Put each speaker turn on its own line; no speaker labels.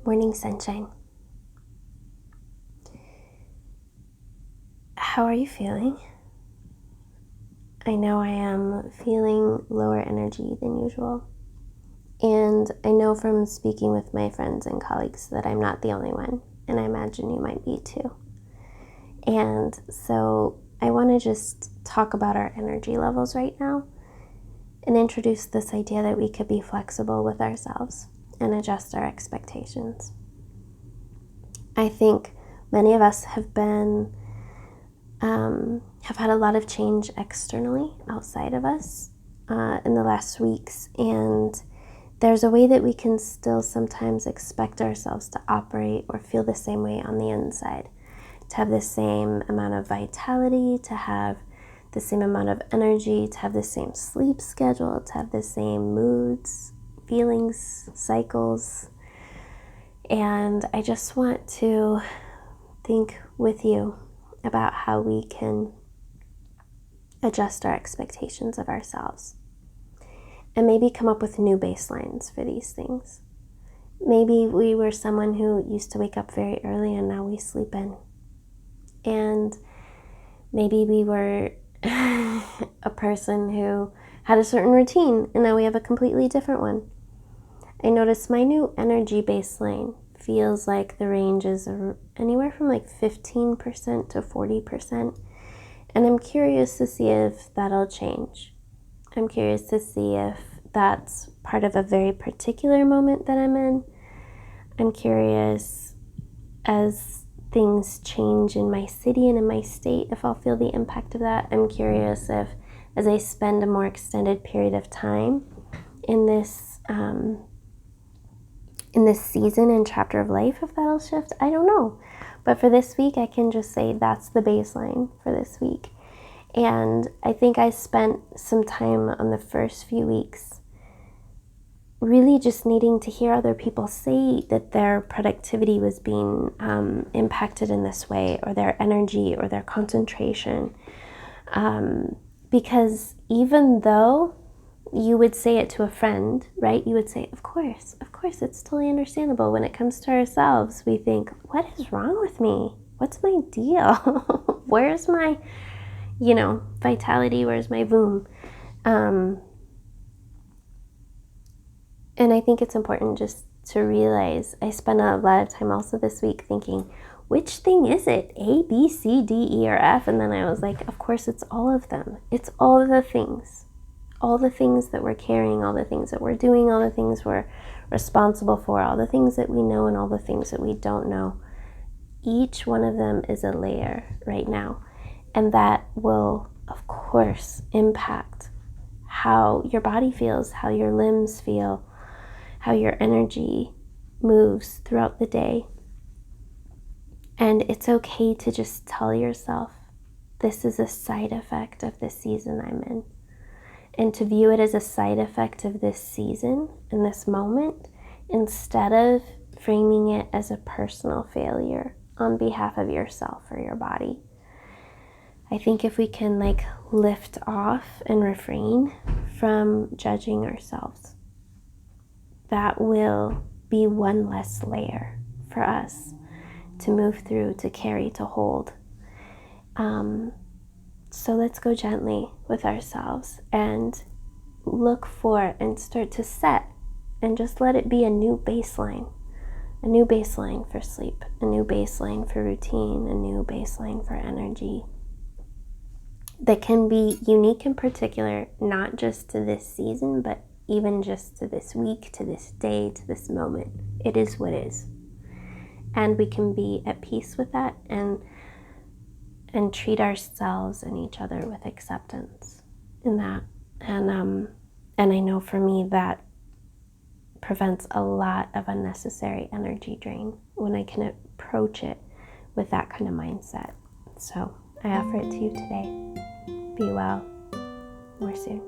Morning sunshine. How are you feeling? I know I am feeling lower energy than usual. And I know from speaking with my friends and colleagues that I'm not the only one, and I imagine you might be too. And so I want to just talk about our energy levels right now and introduce this idea that we could be flexible with ourselves and adjust our expectations. I think many of us have had a lot of change externally outside of us in the last weeks, and there's a way that we can still sometimes expect ourselves to operate or feel the same way on the inside, to have the same amount of vitality, to have the same amount of energy, to have the same sleep schedule, to have the same moods, feelings, cycles. And I just want to think with you about how we can adjust our expectations of ourselves and maybe come up with new baselines for these things. Maybe we were someone who used to wake up very early and now we sleep in. And maybe we were a person who had a certain routine and now we have a completely different one. I notice my new energy baseline feels like the range is anywhere from like 15% to 40%. And I'm curious to see if that'll change. I'm curious to see if that's part of a very particular moment that I'm in. I'm curious as things change in my city and in my state, if I'll feel the impact of that. I'm curious if, as I spend a more extended period of time in this season and chapter of life, if that'll shift, I don't know. But for this week, I can just say that's the baseline for this week. And I think I spent some time on the first few weeks really just needing to hear other people say that their productivity was being impacted in this way, or their energy or their concentration. Because even though you would say it to a friend, right? You would say, of course, it's totally understandable. When it comes to ourselves, we think, what is wrong with me? What's my deal? Where's my, vitality? Where's my boom? And I think it's important just to realize, I spent a lot of time also this week thinking, which thing is it? A, B, C, D, E, or F? And then I was like, of course, it's all of them. It's all of the things. All the things that we're carrying, all the things that we're doing, all the things we're responsible for, all the things that we know and all the things that we don't know. Each one of them is a layer right now. And that will, of course, impact how your body feels, how your limbs feel, how your energy moves throughout the day. And it's okay to just tell yourself, this is a side effect of the season I'm in. And to view it as a side effect of this season, in this moment, instead of framing it as a personal failure on behalf of yourself or your body. I think if we can lift off and refrain from judging ourselves, that will be one less layer for us to move through, to carry, to hold. So let's go gently with ourselves and look for and start to set and just let it be a new baseline for sleep, a new baseline for routine, a new baseline for energy that can be unique and particular, not just to this season, but even just to this week, to this day, to this moment. It is what is. And we can be at peace with that and treat ourselves and each other with acceptance in that. And I know for me that prevents a lot of unnecessary energy drain when I can approach it with that kind of mindset. So I offer it to you today. Be well. More soon.